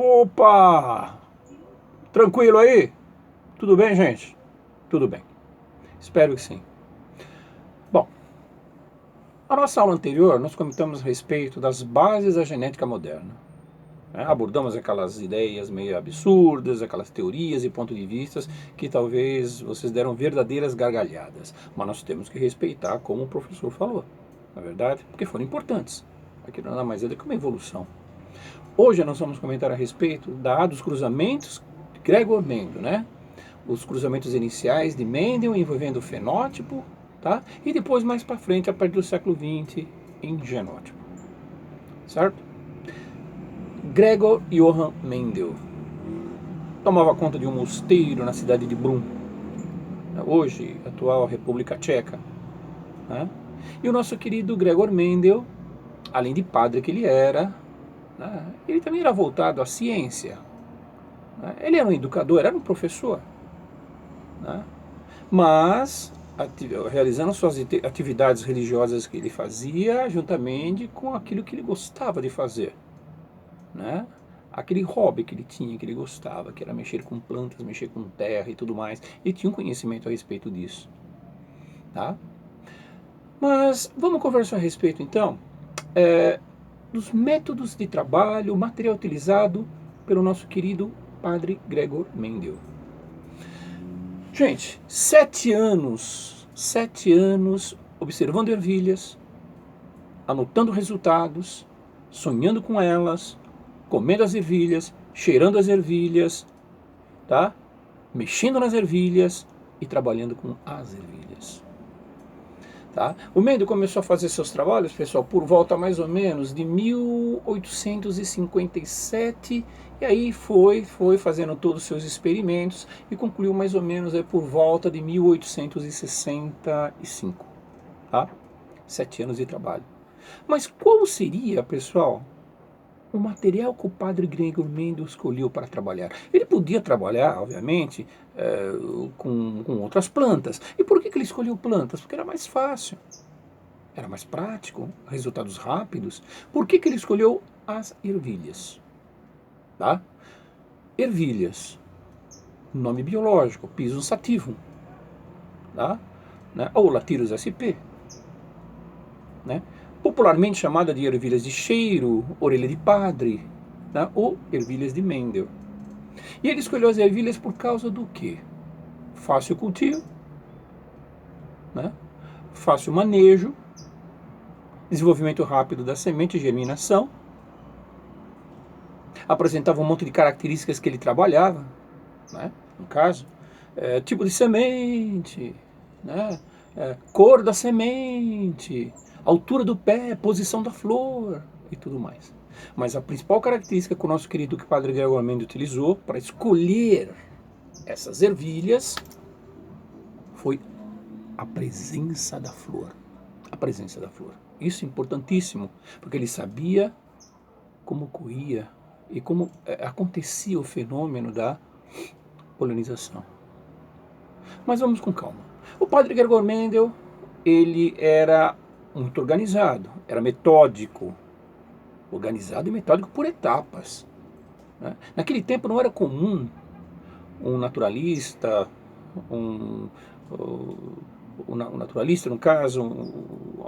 Opa! Tranquilo aí? Tudo bem, gente? Tudo bem. Espero que sim. Bom, a nossa aula anterior nós comentamos a respeito das bases da genética moderna. Abordamos aquelas ideias meio absurdas, aquelas teorias e pontos de vista que talvez vocês deram verdadeiras gargalhadas. Mas nós temos que respeitar como o professor falou, na verdade, porque foram importantes. Aquilo nada mais é do que uma evolução. Hoje nós vamos comentar a respeito dos cruzamentos de Gregor Mendel, né? Os cruzamentos iniciais de Mendel envolvendo o fenótipo, tá? E depois mais para frente, a partir do século XX, em genótipo, certo? Gregor Johann Mendel tomava conta de um mosteiro na cidade de Brunn, hoje atual República Tcheca, né? E o nosso querido Gregor Mendel, além de padre que ele era, né, ele também era voltado à ciência. Né? Ele era um educador, era um professor. Né? Mas realizando suas atividades religiosas que ele fazia juntamente com aquilo que ele gostava de fazer. Né? Aquele hobby que ele tinha, que ele gostava, que era mexer com plantas, mexer com terra e tudo mais. Ele tinha um conhecimento a respeito disso. Tá? Mas vamos conversar a respeito então dos métodos de trabalho, o material utilizado pelo nosso querido padre Gregor Mendel. Gente, 7 anos observando ervilhas, anotando resultados, sonhando com elas, comendo as ervilhas, cheirando as ervilhas, tá? Mexendo nas ervilhas e trabalhando com as ervilhas. Tá? O Mendel começou a fazer seus trabalhos, pessoal, por volta mais ou menos de 1857, e aí foi fazendo todos os seus experimentos e concluiu mais ou menos por volta de 1865. Tá? 7 anos de trabalho. Mas qual seria, pessoal, o material que o padre Gregor Mendel escolheu para trabalhar? Ele podia trabalhar, obviamente, com outras plantas. E por que ele escolheu plantas? Porque era mais fácil, era mais prático, resultados rápidos. Por que ele escolheu as ervilhas? Tá? Ervilhas, nome biológico, Pisum sativum, tá? Né? Ou Lathyrus sp. Né? Popularmente chamada de ervilhas de cheiro, orelha de padre, né? Ou ervilhas de Mendel. E ele escolheu as ervilhas por causa do quê? Fácil cultivo, né? Fácil manejo, desenvolvimento rápido da semente e germinação, apresentava um monte de características que ele trabalhava, né? No caso, tipo de semente, né? Cor da semente, altura do pé, posição da flor e tudo mais. Mas a principal característica que o nosso querido padre Gregor Mendel utilizou para escolher essas ervilhas foi a presença da flor. A presença da flor. Isso é importantíssimo, porque ele sabia como ocorria e como acontecia o fenômeno da polinização. Mas vamos com calma. O padre Gregor Mendel, ele era muito organizado, era metódico. Organizado e metódico por etapas. Né? Naquele tempo não era comum um naturalista, um naturalista, no caso,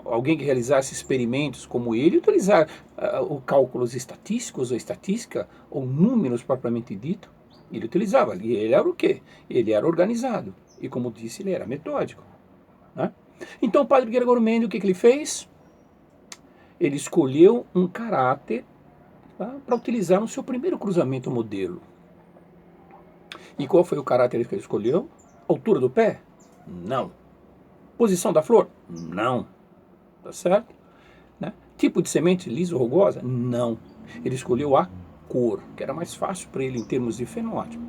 alguém que realizasse experimentos como ele, utilizar cálculos estatísticos ou estatística, ou números propriamente dito, ele utilizava. E ele era o quê? Ele era organizado. E como disse, ele era metódico. Né? Então o padre Gregor Mendel, o que ele fez? Ele escolheu um caráter, tá, para utilizar no seu primeiro cruzamento modelo. E qual foi o caráter que ele escolheu? Altura do pé? Não. Posição da flor? Não. Tá certo? Né? Tipo de semente liso ou rugosa? Não. Ele escolheu a cor, que era mais fácil para ele em termos de fenótipo.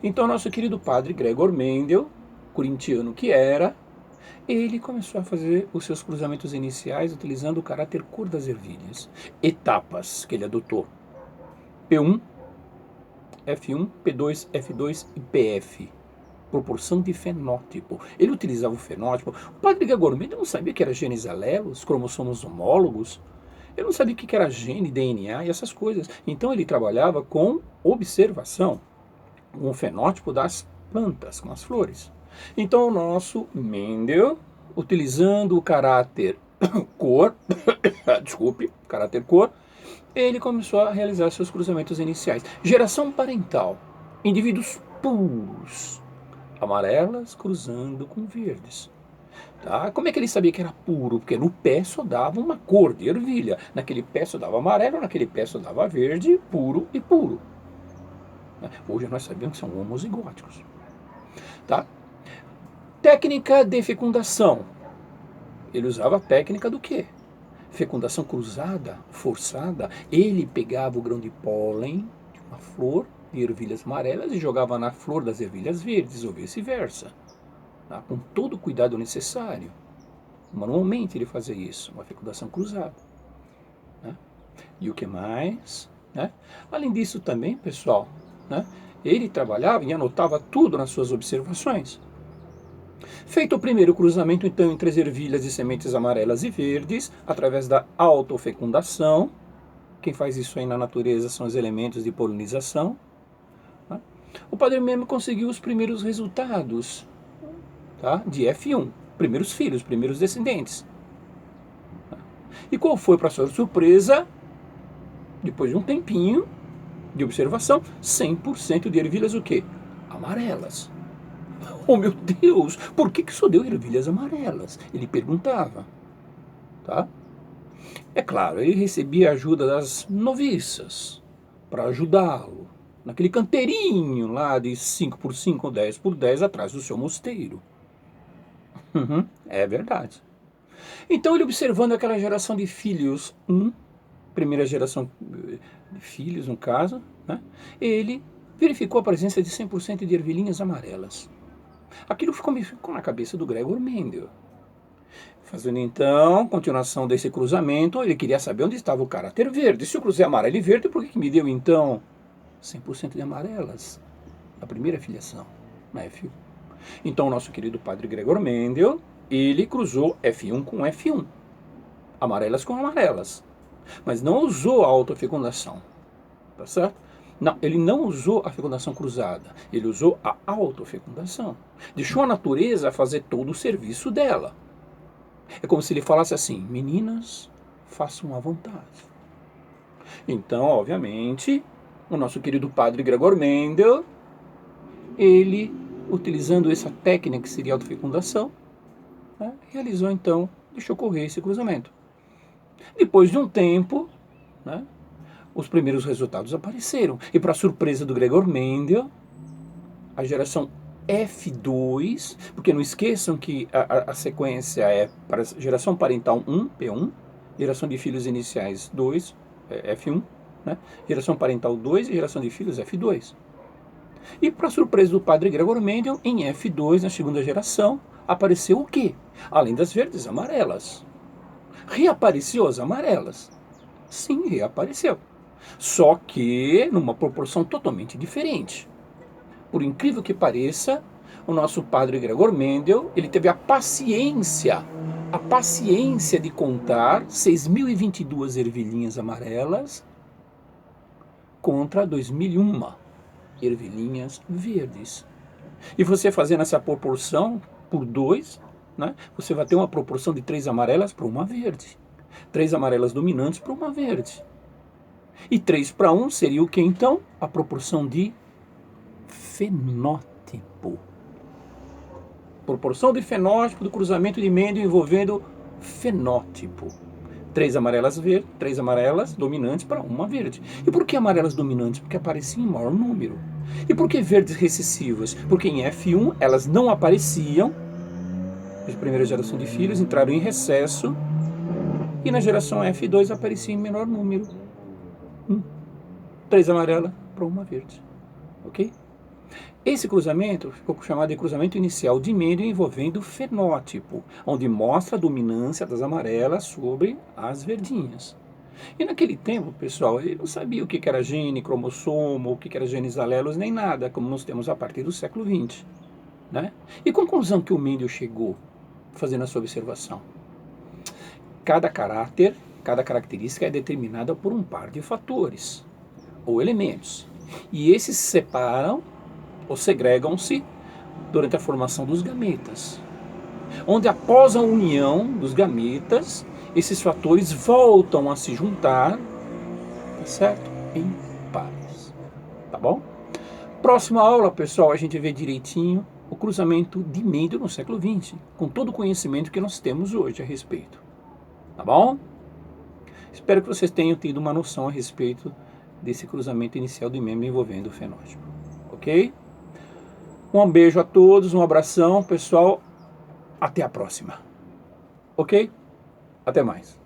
Então, nosso querido padre Gregor Mendel, corintiano que era, ele começou a fazer os seus cruzamentos iniciais utilizando o caráter cor das ervilhas. Etapas que ele adotou: P1, F1, P2, F2 e PF. Proporção de fenótipo. Ele utilizava o fenótipo. O padre Gregor Mendel não sabia que era genes alelos, cromossomos homólogos. Ele não sabia o que era gene, DNA e essas coisas. Então ele trabalhava com observação, com o fenótipo das plantas, com as flores. Então o nosso Mendel, utilizando o caráter cor, desculpe, caráter cor, ele começou a realizar seus cruzamentos iniciais. Geração parental, indivíduos puros, amarelas cruzando com verdes. Tá? Como é que ele sabia que era puro? Porque no pé só dava uma cor de ervilha. Naquele pé só dava amarelo, naquele pé só dava verde, puro e puro. Hoje nós sabemos que são homozigóticos. Tá? Técnica de fecundação. Ele usava a técnica do quê? Fecundação cruzada, forçada. Ele pegava o grão de pólen de uma flor de ervilhas amarelas e jogava na flor das ervilhas verdes, ou vice-versa. Tá? Com todo o cuidado necessário. Manualmente ele fazia isso, uma fecundação cruzada. Né? E o que mais? Né? Além disso também, pessoal, né? Ele trabalhava e anotava tudo nas suas observações. Feito o primeiro cruzamento, então, entre as ervilhas de sementes amarelas e verdes, através da autofecundação, quem faz isso aí na natureza são os elementos de polinização, tá? O padre mesmo conseguiu os primeiros resultados, tá? De F1, primeiros filhos, primeiros descendentes. Tá? E qual foi, para sua surpresa, depois de um tempinho de observação, 100% de ervilhas o quê? Amarelas. Oh meu Deus, por que só deu ervilhas amarelas? Ele perguntava. Tá? É claro, ele recebia a ajuda das noviças para ajudá-lo naquele canteirinho lá de 5x5 ou 10x10 atrás do seu mosteiro. É verdade. Então ele observando aquela geração de filhos, primeira geração de filhos no caso, né? Ele verificou a presença de 100% de ervilhinhas amarelas. Aquilo ficou na cabeça do Gregor Mendel. Fazendo então, continuação desse cruzamento, ele queria saber onde estava o caráter verde. Se eu cruzei amarelo e verde, por que me deu então 100% de amarelas? Na primeira filiação, na F1. Então o nosso querido padre Gregor Mendel, ele cruzou F1 com F1. Amarelas com amarelas. Mas não usou a autofecundação. Tá certo? Não, ele não usou a fecundação cruzada, ele usou a autofecundação. Deixou a natureza fazer todo o serviço dela. É como se ele falasse assim, meninas, façam à vontade. Então, obviamente, o nosso querido padre Gregor Mendel, ele, utilizando essa técnica que seria a autofecundação, né, realizou então, deixou correr esse cruzamento. Depois de um tempo, né, os primeiros resultados apareceram. E para surpresa do Gregor Mendel, a geração F2, porque não esqueçam que a sequência é para geração parental 1, P1, geração de filhos iniciais 2, F1, né? Geração parental 2 e geração de filhos F2. E para surpresa do padre Gregor Mendel, em F2, na segunda geração, apareceu o quê? Além das verdes, amarelas. Reapareceu as amarelas? Sim, reapareceu. Só que numa proporção totalmente diferente. Por incrível que pareça, o nosso padre Gregor Mendel, ele teve a paciência de contar 6.022 ervilhinhas amarelas contra 2.001 ervilhinhas verdes. E você fazendo essa proporção por 2, né, você vai ter uma proporção de 3 amarelas para uma verde. 3 amarelas dominantes para uma verde. E 3 para 1 seria o que então? A proporção de fenótipo. Proporção de fenótipo do cruzamento de Mendel envolvendo fenótipo. 3 amarelas verdes, 3 amarelas dominantes para uma verde. E por que amarelas dominantes? Porque apareciam em maior número. E por que verdes recessivas? Porque em F1 elas não apareciam. A primeira geração de filhos entraram em recesso. E na geração F2 aparecia em menor número. 3 amarelas para uma verde. Ok? Esse cruzamento ficou chamado de cruzamento inicial de Mendel envolvendo fenótipo, onde mostra a dominância das amarelas sobre as verdinhas. E naquele tempo, pessoal, ele não sabia o que era gene, cromossomo, o que era genes alelos, nem nada, como nós temos a partir do século XX. Né? E conclusão que o Mendel chegou fazendo a sua observação? Cada caráter Cada característica é determinada por um par de fatores ou elementos. E esses se separam ou segregam-se durante a formação dos gametas, onde após a união dos gametas, esses fatores voltam a se juntar, tá certo? Em pares, tá bom? Próxima aula, pessoal, a gente vê direitinho o cruzamento de Mendel no século XX, com todo o conhecimento que nós temos hoje a respeito, tá bom? Espero que vocês tenham tido uma noção a respeito desse cruzamento inicial de membro envolvendo o fenótipo, ok? Um beijo a todos, um abração, pessoal, até a próxima, ok? Até mais.